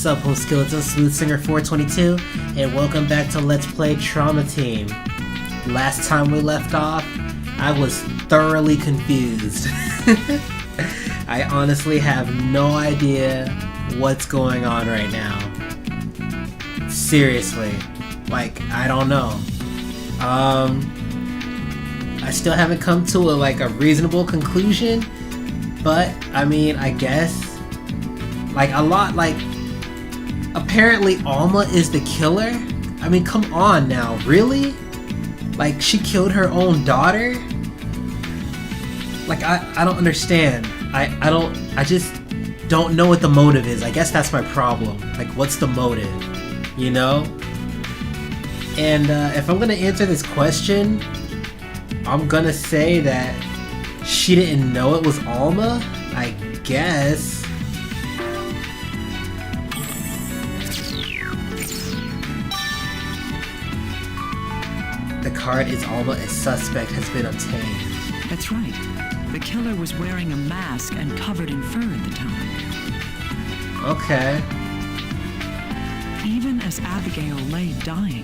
What's up, Host Skeleton, Smooth Singer 422, and welcome back to Let's Play Trauma Team. Last time we left off, I was thoroughly confused. I honestly have no idea what's going on right now. Seriously, like, I don't know. I still haven't come to a reasonable conclusion, but I mean, I guess apparently Alma is the killer. I mean, come on now, really? Like, she killed her own daughter? Like, I don't understand. I just don't know what the motive is. I guess that's my problem. Like, what's the motive? You know? And if I'm gonna answer this question, I'm gonna say that she didn't know it was Alma, I guess. The card is Alma, a suspect has been obtained. That's right. The killer was wearing a mask and covered in fur at the time. Okay. Even as Abigail lay dying,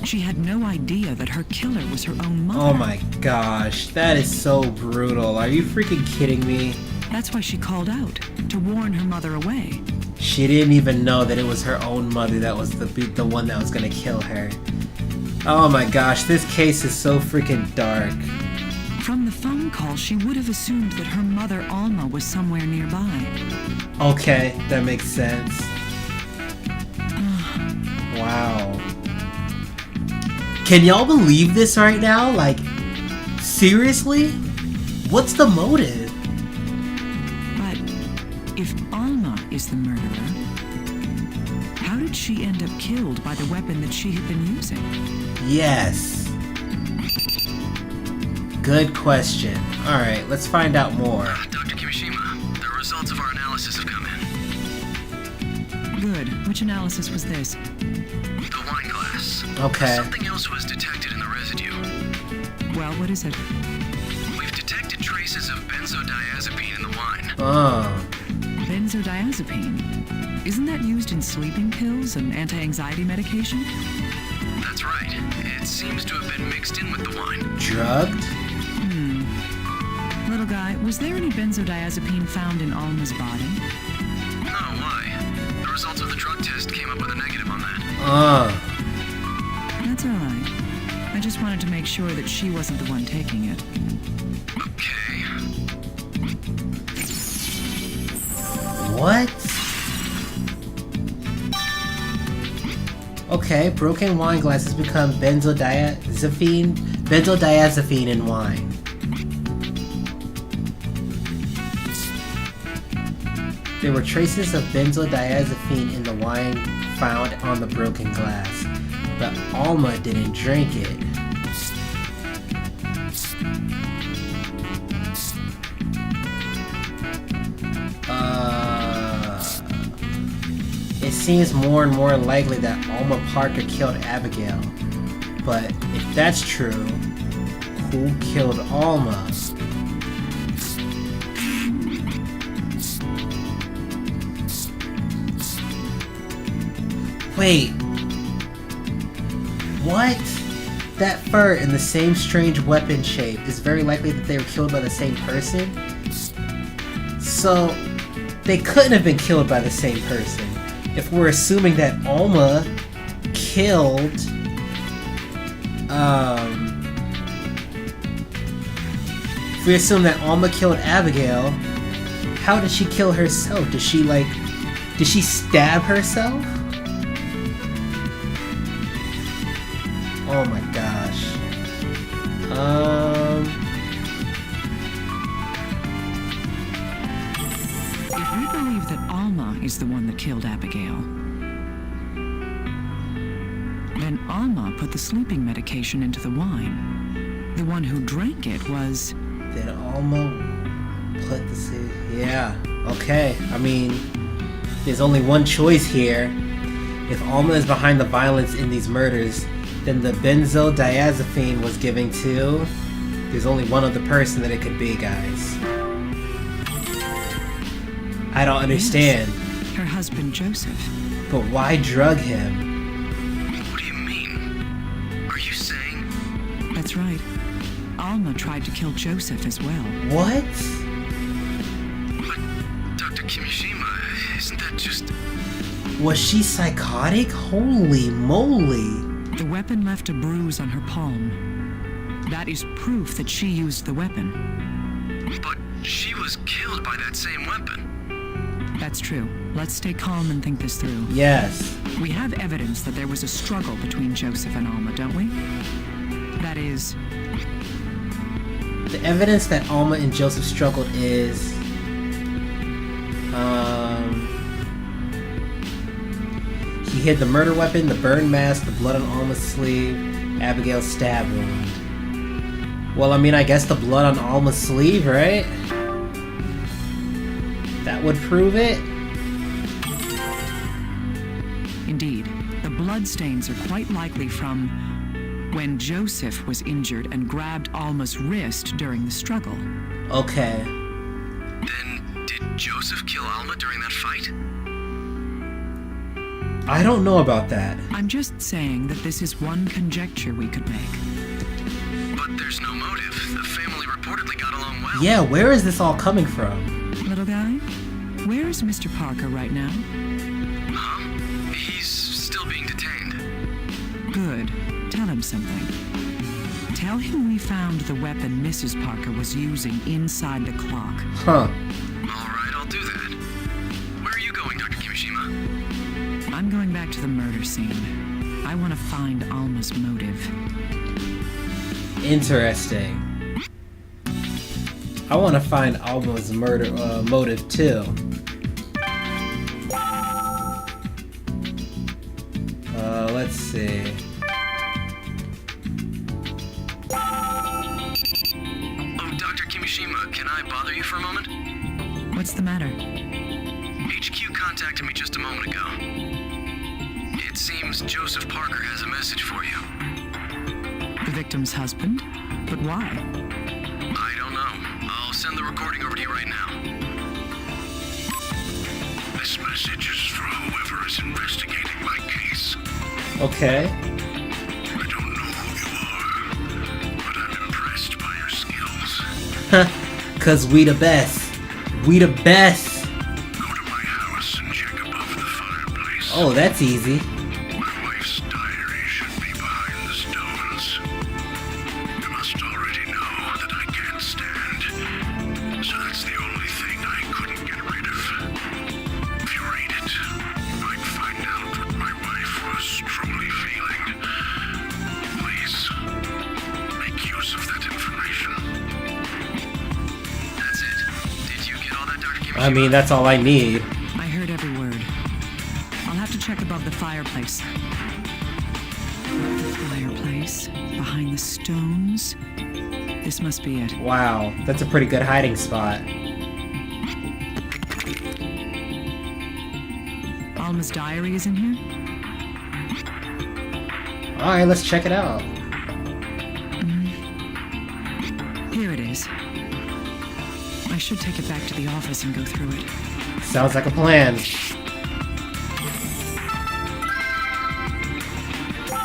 she had no idea that her killer was her own mother. Oh my gosh, that is so brutal. Are you freaking kidding me? That's why she called out, to warn her mother away. She didn't even know that it was her own mother that was the one that was gonna kill her. Oh my gosh, this case is so freaking dark. From the phone call, she would have assumed that her mother, Alma, was somewhere nearby. Okay, that makes sense. Wow. Can y'all believe this right now? Like, seriously? What's the motive? But if Alma is the murderer, how did she end up killed by the weapon that she had been using? Yes. Good question. Alright, let's find out more. Dr. Kimishima, the results of our analysis have come in. Good. Which analysis was this? The wine glass. Okay. Something else was detected in the residue. Well, what is it? We've detected traces of benzodiazepine in the wine. Oh. Benzodiazepine? Isn't that used in sleeping pills and anti-anxiety medication? That's right. It seems to have been mixed in with the wine. Drugged? Little guy, was there any benzodiazepine found in Alma's body? No, why? The results of the drug test came up with a negative on that. That's alright. I just wanted to make sure that she wasn't the one taking it. Okay. What? Okay, broken wine glass has become benzodiazepine in wine. There were traces of benzodiazepine in the wine found on the broken glass, but Alma didn't drink it. It seems more and more likely that Alma Parker killed Abigail. But if that's true, who killed Alma? Wait. What? That fur and the same strange weapon shape is very likely that they were killed by the same person? So, they couldn't have been killed by the same person. If we're assuming that Alma killed, if we assume that Alma killed Abigail, how did she kill herself? Did she stab herself? Oh my gosh. If we believe that Alma is the one that killed Abigail, then Alma put the sleeping medication into the wine. The one who drank it was... Did Alma put the... Yeah, okay. I mean, there's only one choice here. If Alma is behind the violence in these murders, then the benzodiazepine was given to... There's only one other person that it could be, guys. I don't understand. Her husband, Joseph. But why drug him? What do you mean? Are you saying? That's right. Alma tried to kill Joseph as well. What? But Dr. Kimishima, isn't that just... Was she psychotic? Holy moly. The weapon left a bruise on her palm. That is proof that she used the weapon. But she was killed by that same weapon. That's true. Let's stay calm and think this through. Yes. We have evidence that there was a struggle between Joseph and Alma, don't we? That is... The evidence that Alma and Joseph struggled is... He hid the murder weapon, the burn mask, the blood on Alma's sleeve, Abigail's stab wound. Well, I mean, I guess the blood on Alma's sleeve, right? That would prove it? Indeed. The bloodstains are quite likely from when Joseph was injured and grabbed Alma's wrist during the struggle. Okay. Then, did Joseph kill Alma during that fight? I don't know about that. I'm just saying that this is one conjecture we could make. But there's no motive. The family reportedly got along well. Yeah, where is this all coming from? Little guy, where is Mr. Parker right now? Huh? He's still being detained. Good. Tell him something. Tell him we found the weapon Mrs. Parker was using inside the clock. Huh. Alright, I'll do that. Where are you going, Dr. Kimishima? I'm going back to the murder scene. I want to find Alma's motive. Interesting. I want to find Alma's murder motive too. Let's see. Oh, Dr. Kimishima, can I bother you for a moment? What's the matter? HQ contacted me just a moment ago. It seems Joseph Parker has a message for you. The victim's husband? But why? I don't know. I'll send the recording over to you right now. This message is for whoever is investigating my case. Okay. I don't know who you are, but I'm impressed by your skills. Cause we the best. We the best. Go to my house and check above the fireplace. Oh, that's easy. My wife's diary should be behind the stones. You must already know that I can't stand, so that's the only thing I couldn't get rid of. If you read it, you might find out what my wife was truly feeling. Please, make use of that information. That's it. Did you get all that, Dr. Kimishima? I mean, that's all I need. I heard every word. I'll have to check above the fireplace. The fireplace? Behind the stones? This must be it. Wow, that's a pretty good hiding spot. Alma's diary is in here? Alright, let's check it out. Here it is. I should take it back to the office and go through it. Sounds like a plan.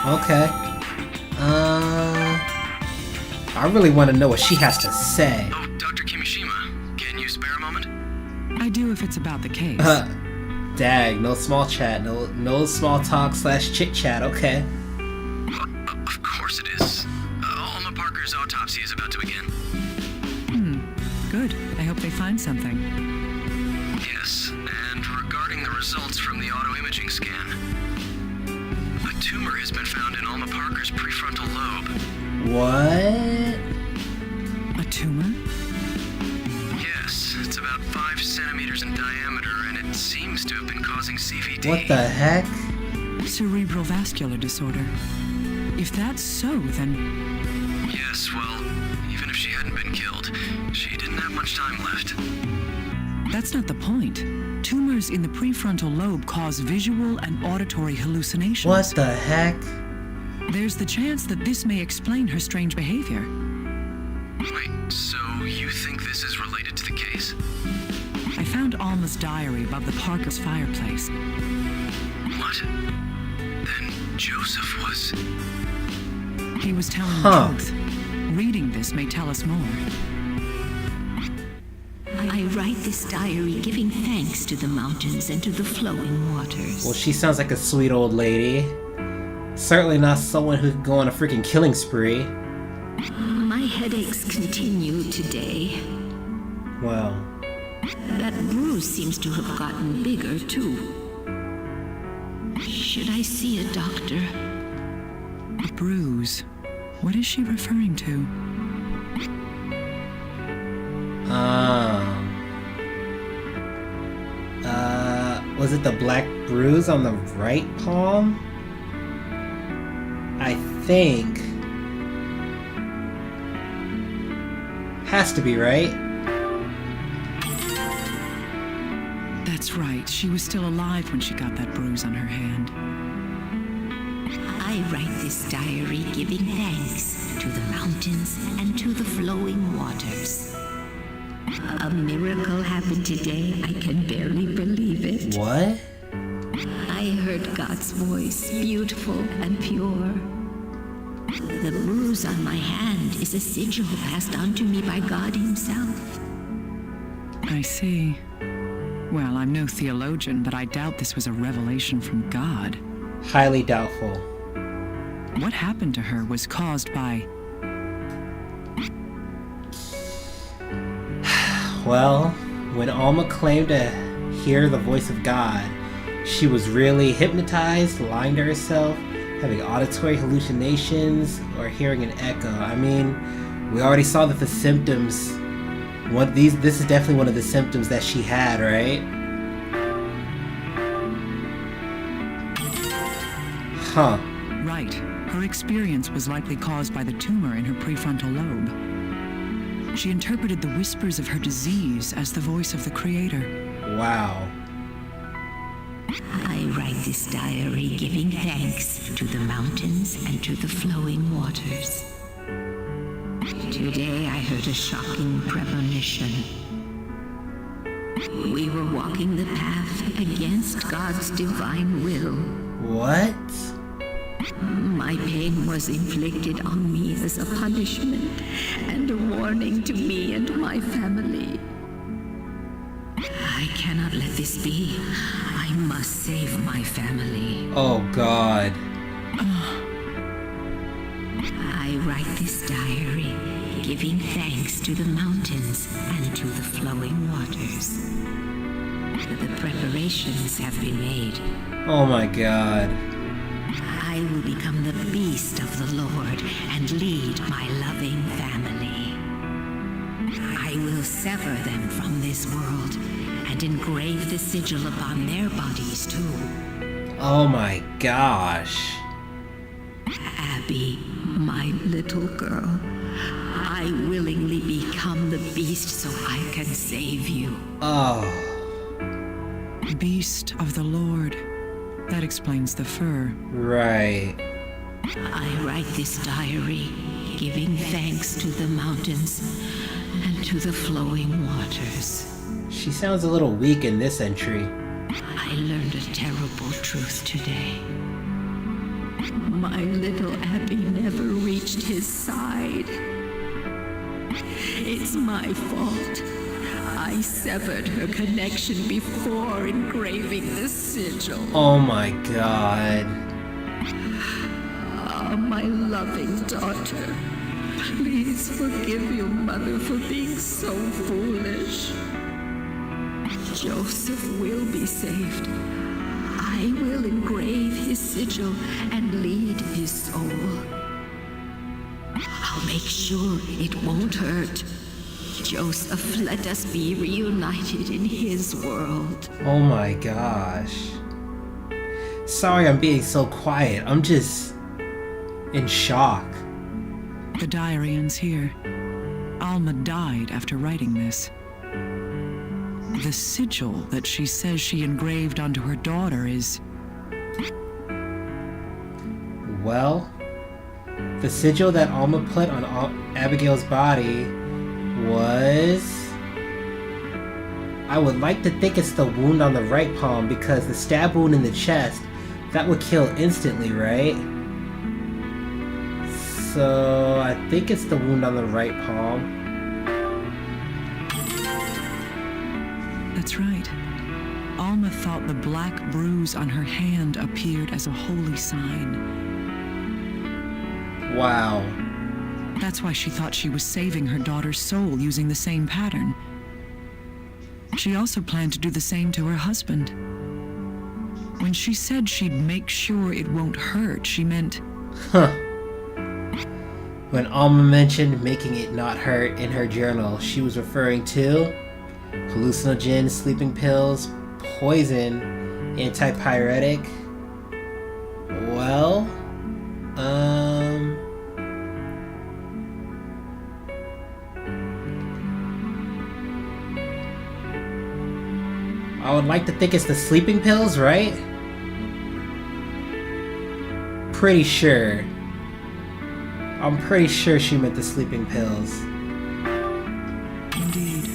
Okay. I really want to know what she has to say. Oh, Dr. Kimishima, can you spare a moment? I do if it's about the case. Dag, no small chat, no small talk / chit chat, okay. Of course it is. Alma Parker's autopsy is about to begin. Good. I hope they find something. Yes, and regarding the results from the auto-imaging scan, a tumor has been found in Alma Parker's prefrontal lobe. What? A tumor? Yes, it's about 5 centimeters in diameter, and it seems to have been causing CVD. What the heck? Cerebral vascular disorder. If that's so, then... Yes, well, even if she hadn't been killed, she didn't have much time left. That's not the point. Tumors in the prefrontal lobe cause visual and auditory hallucinations. What the heck? There's the chance that this may explain her strange behavior. Wait, so you think this is related to the case? I found Alma's diary above the Parker's fireplace. What? Then Joseph was... He was telling Huh. the truth. Reading this may tell us more. I write this diary giving thanks to the mountains and to the flowing waters. Well, she sounds like a sweet old lady. Certainly not someone who could go on a freaking killing spree. My headaches continue today. Well, That bruise seems to have gotten bigger, too. Should I see a doctor? A bruise. What is she referring to? Was it the black bruise on the right palm? I think. Has to be, right? That's right. She was still alive when she got that bruise on her hand. I write this diary giving thanks to the mountains and to the flowing waters. A miracle happened today. I can barely believe it. What? I heard God's voice, beautiful and pure. The bruise on my hand is a sigil passed on to me by God Himself. I see. Well, I'm no theologian, but I doubt this was a revelation from God. Highly doubtful. What happened to her was caused by... Well, when Alma claimed to hear the voice of God, she was really hypnotized, lying to herself, having auditory hallucinations, or hearing an echo. I mean, we already saw that the symptoms... This is definitely one of the symptoms that she had, right? Huh. Right. Her experience was likely caused by the tumor in her prefrontal lobe. She interpreted the whispers of her disease as the voice of the Creator. Wow. I write this diary giving thanks to the mountains and to the flowing waters. Today I heard a shocking premonition. We were walking the path against God's divine will. What? My pain was inflicted on me as a punishment and a warning to me and my family. I cannot let this be. I must save my family. Oh God. I write this diary, giving thanks to the mountains and to the flowing waters. The preparations have been made. Oh my God. I will become the beast of the Lord and lead my loving family. I will sever them from this world and engrave the sigil upon their bodies too. Oh my gosh. Abby, my little girl, I willingly become the beast so I can save you. Oh. Beast of the Lord. That explains the fur. Right. I write this diary, giving thanks to the mountains and to the flowing waters. She sounds a little weak in this entry. I learned a terrible truth today. My little Abby never reached his side. It's my fault. I severed her connection before engraving the sigil. Oh my God. Ah, my loving daughter. Please forgive your mother for being so foolish. Joseph will be saved. I will engrave his sigil and lead his soul. I'll make sure it won't hurt. Joseph, let us be reunited in his world. Oh my gosh. Sorry I'm being so quiet. I'm just in shock. The diary ends here. Alma died after writing this. The sigil that she says she engraved onto her daughter is... Well, the sigil that Alma put on Abigail's body was I would like to think it's the wound on the right palm because the stab wound in the chest, that would kill instantly, right? So I think it's the wound on the right palm. That's right. Alma thought the black bruise on her hand appeared as a holy sign. Wow. That's why she thought she was saving her daughter's soul using the same pattern. She also planned to do the same to her husband. When she said she'd make sure it won't hurt, she meant... Huh. When Alma mentioned making it not hurt in her journal, she was referring to hallucinogen, sleeping pills, poison, antipyretic. Well, I would like to think it's the sleeping pills, right? Pretty sure. I'm pretty sure she meant the sleeping pills. Indeed.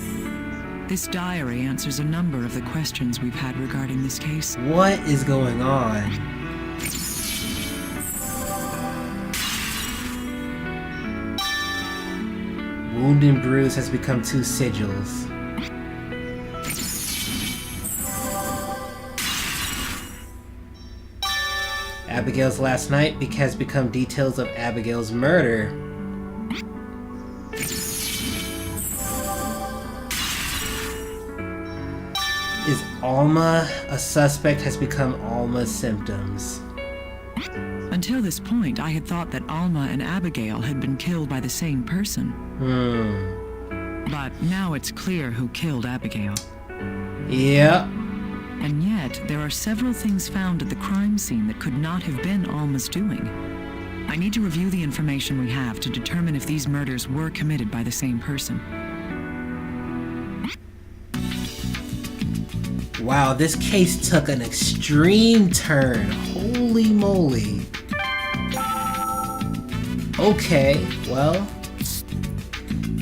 This diary answers a number of the questions we've had regarding this case. What is going on? Wound and bruise has become 2 sigils. Abigail's last night has become details of Abigail's murder. Is Alma a suspect has become Alma's symptoms. Until this point, I had thought that Alma and Abigail had been killed by the same person. But now it's clear who killed Abigail. Yep. And yet, there are several things found at the crime scene that could not have been Alma's doing. I need to review the information we have to determine if these murders were committed by the same person. Wow, this case took an extreme turn. Holy moly. Okay, well,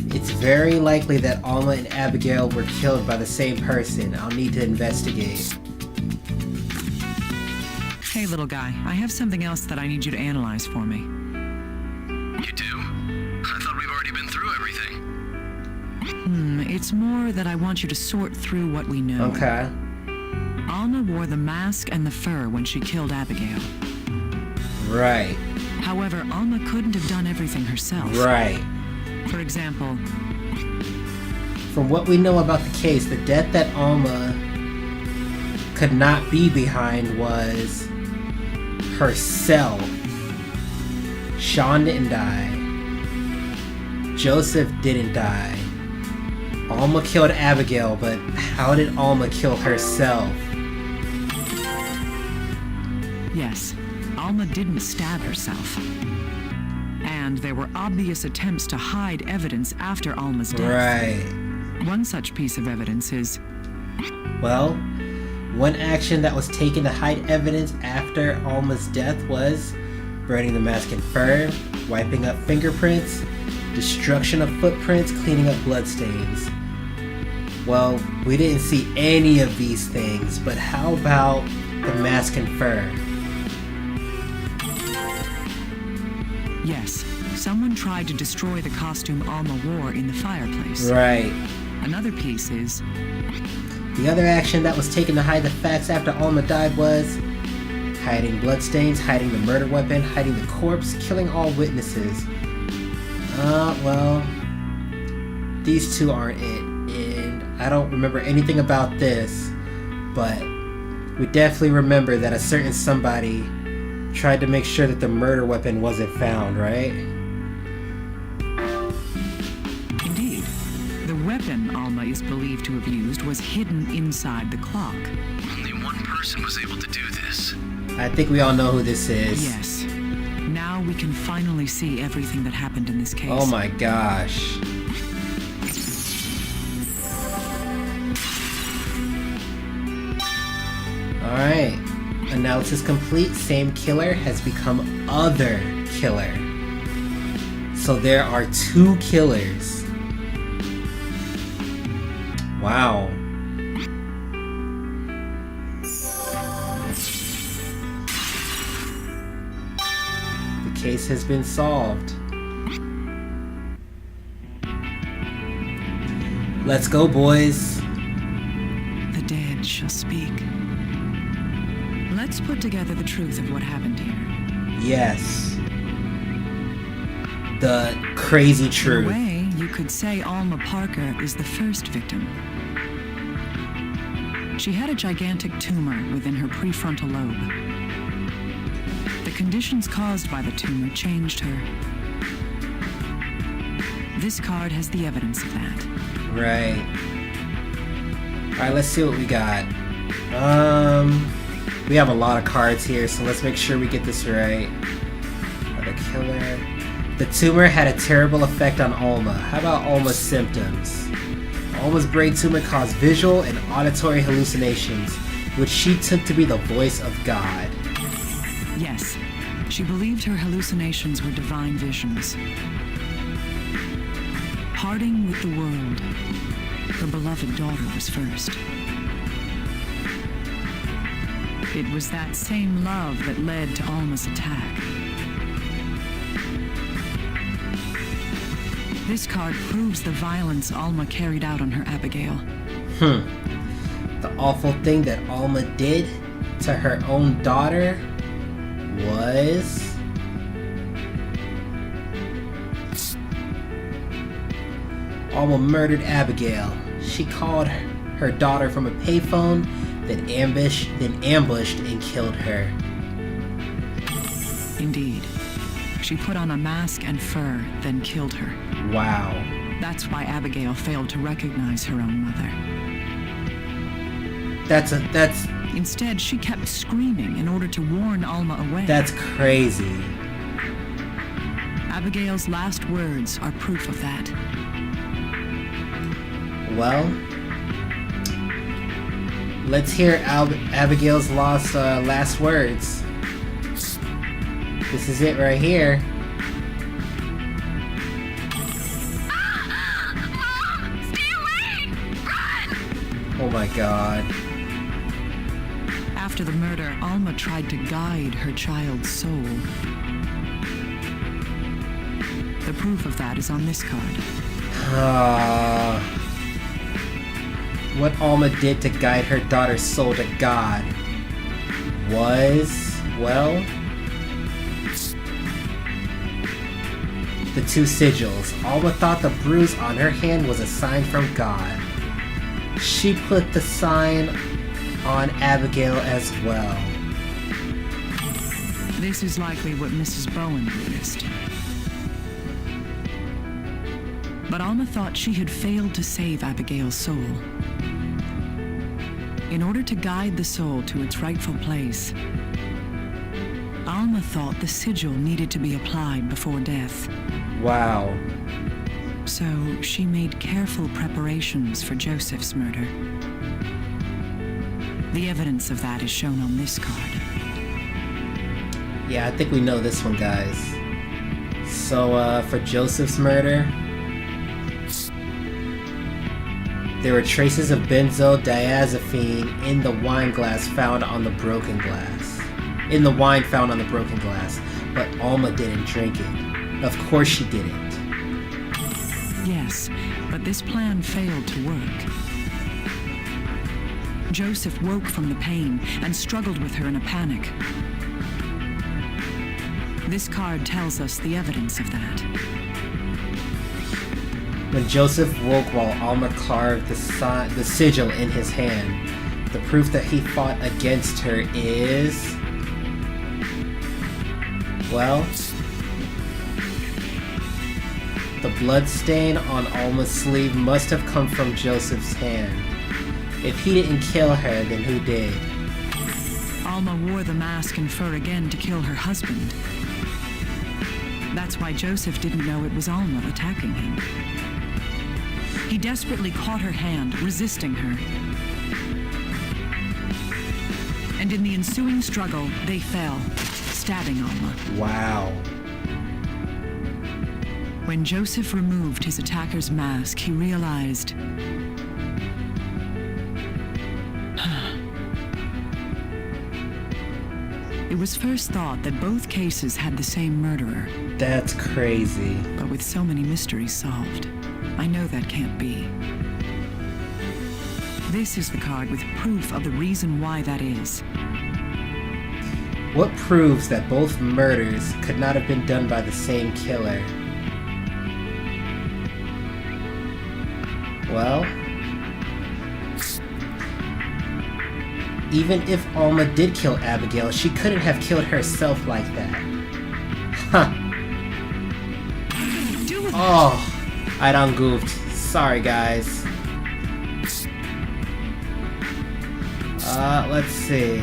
it's very likely that Alma and Abigail were killed by the same person. I'll need to investigate. Hey, little guy, I have something else that I need you to analyze for me. You do? I thought we've already been through everything. It's more that I want you to sort through what we know. Okay. Alma wore the mask and the fur when she killed Abigail. Right. However, Alma couldn't have done everything herself. Right. For example, From what we know about the case, the death that Alma could not be behind was herself. Sean didn't die. Joseph didn't die. Alma killed Abigail, but how did Alma kill herself? yes, Alma didn't stab herself. And there were obvious attempts to hide evidence after Alma's death. Right. One such piece of evidence is... Well, one action that was taken to hide evidence after Alma's death was burning the mask and fur, wiping up fingerprints, destruction of footprints, cleaning up bloodstains. Well, we didn't see any of these things, but how about the mask and fur? Yes, someone tried to destroy the costume Alma wore in the fireplace. Right. Another piece is... The other action that was taken to hide the facts after Alma died was hiding bloodstains, hiding the murder weapon, hiding the corpse, killing all witnesses. Well, these two aren't it, and I don't remember anything about this, but we definitely remember that a certain somebody tried to make sure that the murder weapon wasn't found, right? Indeed. The weapon Alma is believed to have used was hidden inside the clock. Only one person was able to do this. I think we all know who this is. Yes. Now we can finally see everything that happened in this case. Oh my gosh. Alright. Analysis complete. Same killer has become other killer. So there are 2 killers. Wow. case has been solved. Let's go, boys. The dead shall speak. Let's put together the truth of what happened here. Yes. The crazy In a truth. way, you could say Alma Parker is the first victim. She had a gigantic tumor within her prefrontal lobe. The conditions caused by the tumor changed her. This card has the evidence of that. Right. Alright, let's see what we got. We have a lot of cards here, so let's make sure we get this right. The killer. The tumor had a terrible effect on Alma. How about Alma's symptoms? Alma's brain tumor caused visual and auditory hallucinations, which she took to be the voice of God. Yes, she believed her hallucinations were divine visions. Parting with the world, her beloved daughter was first. It was that same love that led to Alma's attack. This card proves the violence Alma carried out on her Abigail. The awful thing that Alma did to her own daughter was... Alma murdered Abigail. She called her daughter from a payphone, then ambushed and killed her. Indeed. She put on a mask and fur, then killed her. Wow. That's why Abigail failed to recognize her own mother. Instead, she kept screaming in order to warn Alma away. That's crazy. Abigail's last words are proof of that. Well, let's hear Abigail's last words. This is it right here. Stay away! Run! Oh my god. After the murder, Alma tried to guide her child's soul. The proof of that is on this card. What Alma did to guide her daughter's soul to God was, well, the two sigils. Alma thought the bruise on her hand was a sign from God. She put the sign on Abigail as well. This is likely what Mrs. Bowen witnessed. But Alma thought she had failed to save Abigail's soul. In order to guide the soul to its rightful place, Alma thought the sigil needed to be applied before death. Wow. So she made careful preparations for Joseph's murder. The evidence of that is shown on this card. Yeah, I think we know this one, guys. So, for Joseph's murder, there were traces of benzodiazepine in the wine found on the broken glass. But Alma didn't drink it. Of course she didn't. Yes, but this plan failed to work. Joseph woke from the pain and struggled with her in a panic. This card tells us the evidence of that. When Joseph woke while Alma carved the sigil in his hand, the proof that he fought against her is... well, the blood stain on Alma's sleeve must have come from Joseph's hand. If he didn't kill her, then who did? Alma wore the mask and fur again to kill her husband. That's why Joseph didn't know it was Alma attacking him. He desperately caught her hand, resisting her. And in the ensuing struggle, they fell, stabbing Alma. Wow. When Joseph removed his attacker's mask, he realized... It was first thought that both cases had the same murderer, That's crazy. but with so many mysteries solved, I know that can't be. This is the card with proof of the reason why that is. What proves that both murders could not have been done by the same killer? Well, even if Alma did kill Abigail, she couldn't have killed herself like that. Huh. Oh, I done goofed. Sorry, guys. Let's see.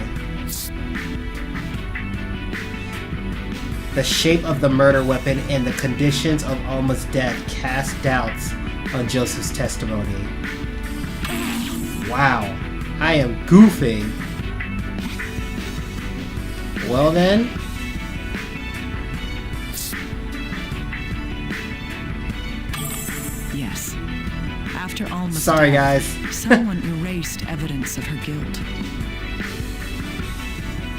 The shape of the murder weapon and the conditions of Alma's death cast doubts on Joseph's testimony. Wow, I am goofing. Well then. Yes. After Alma's Sorry, death, guys. someone erased evidence of her guilt.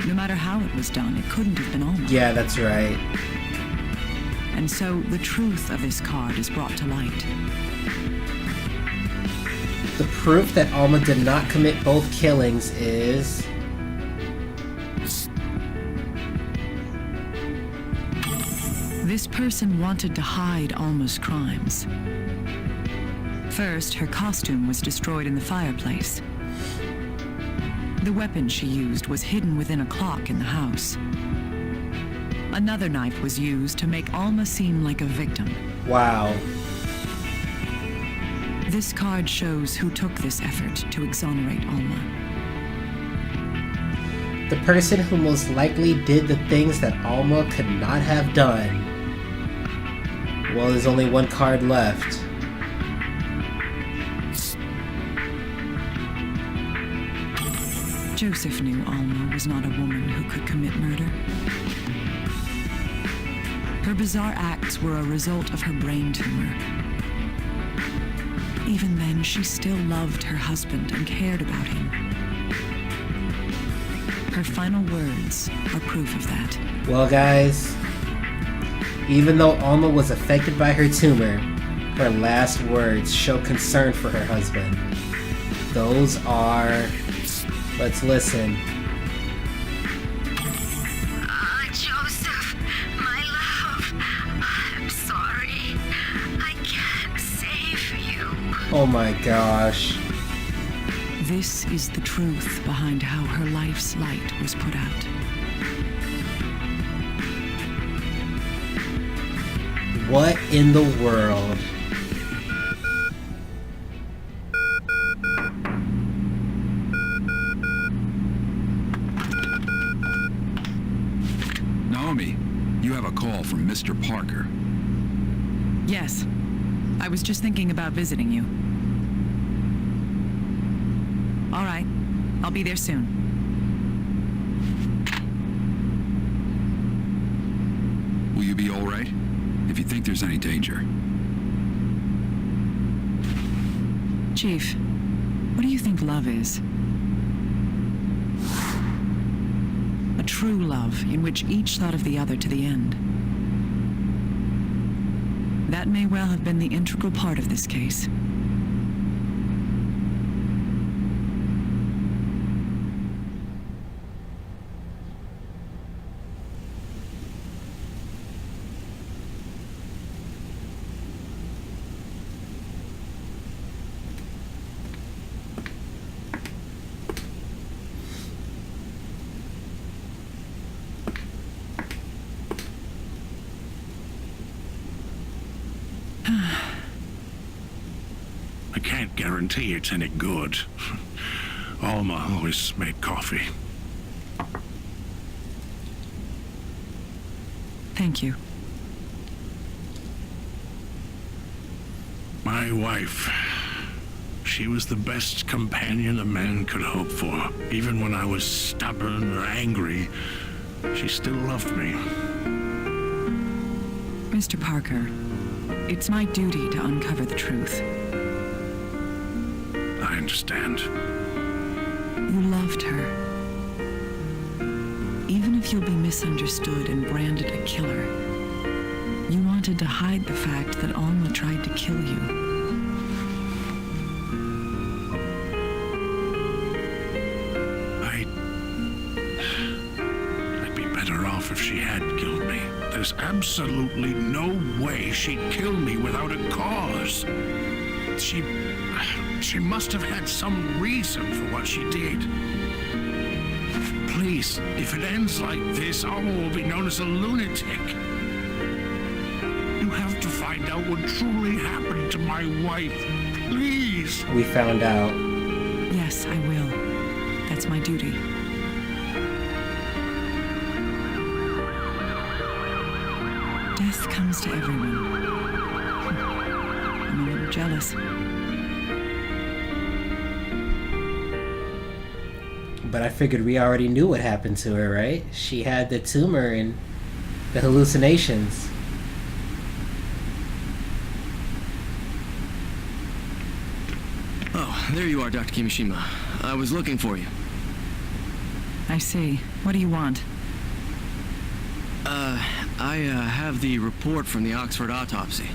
No matter how it was done, it couldn't have been Alma. Yeah, that's right. And so the truth of this card is brought to light. The proof that Alma did not commit both killings is... This person wanted to hide Alma's crimes. First, her costume was destroyed in the fireplace. The weapon she used was hidden within a clock in the house. Another knife was used to make Alma seem like a victim. Wow. This card shows who took this effort to exonerate Alma. The person who most likely did the things that Alma could not have done. Well, there's only one card left. Joseph knew Alma was not a woman who could commit murder. Her bizarre acts were a result of her brain tumor. Even then, she still loved her husband and cared about him. Her final words are proof of that. Well, guys, even though Alma was affected by her tumor, her last words show concern for her husband. Those are... Let's listen. Joseph, my love, I'm sorry. I can't save you. Oh my gosh. This is the truth behind how her life's light was put out. What in the world? Naomi, you have a call from Mr. Parker. Yes, I was just thinking about visiting you. All right, I'll be there soon. Will you be all right? If you think there's any danger. Chief, what do you think love is? A true love in which each thought of the other to the end. That may well have been the integral part of this case. I can't guarantee it's any good. Alma always made coffee. Thank you. My wife, she was the best companion a man could hope for. Even when I was stubborn or angry, she still loved me. Mr. Parker, it's my duty to uncover the truth. I understand. You loved her. Even if think you'll be misunderstood and branded a killer. You wanted to hide the fact that Alma tried to kill you. I'd be better off if she had killed me. There's absolutely no way she'd kill me without a cause. She must have had some reason for what she did. Please, if it ends like this, Alma will be known as a lunatic. You have to find out what truly happened to my wife. Please. We found out. Yes, I will. That's my duty. Death comes to everyone. I'm a little jealous. But I figured we already knew what happened to her, right? She had the tumor and the hallucinations. Oh, there you are, Dr. Kimishima. I was looking for you. I see. What do you want? I have the report from the Oxford autopsy.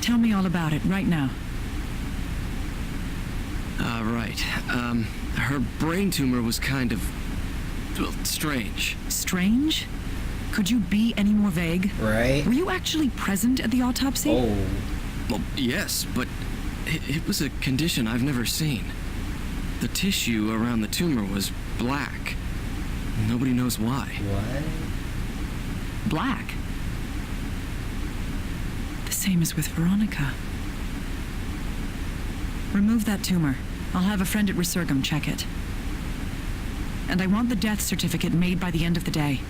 Tell me all about it, right now. Right. Her brain tumor was kind of, well, strange. Strange? Could you be any more vague? Right? Were you actually present at the autopsy? Oh. Well, yes, but it was a condition I've never seen. The tissue around the tumor was black. Nobody knows why. What? Black? The same as with Veronica. Remove that tumor. I'll have a friend at Resurgam check it. And I want the death certificate made by the end of the day.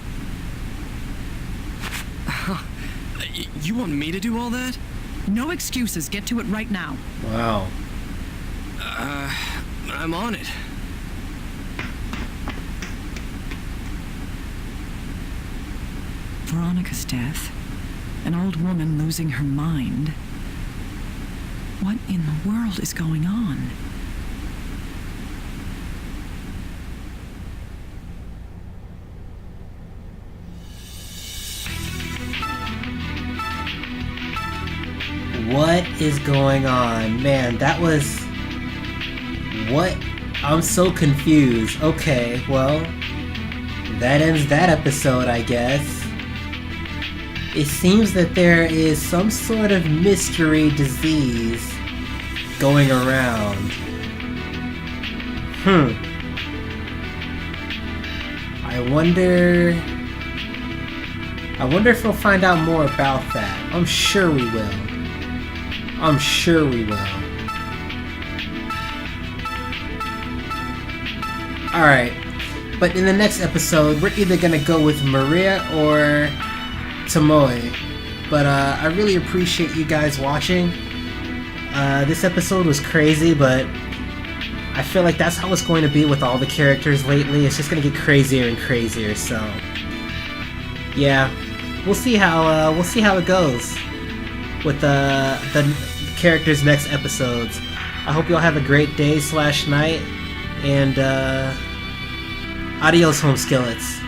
You want me to do all that? No excuses. Get to it right now. Wow. I'm on it. Veronica's death. An old woman losing her mind. What in the world is going on? What is going on? Man, that was... What? I'm so confused. Okay, well... That ends that episode, I guess. It seems that there is some sort of mystery disease going around. I wonder if we'll find out more about that. I'm sure we will. I'm sure we will. Alright, but in the next episode, we're either gonna go with Maria or Tomoe. But I really appreciate you guys watching. This episode was crazy, but I feel like that's how it's going to be with all the characters lately. It's just gonna get crazier and crazier, so yeah. We'll see how it goes with the characters' next episodes. I hope y'all have a great day / night, and adios, home skillets.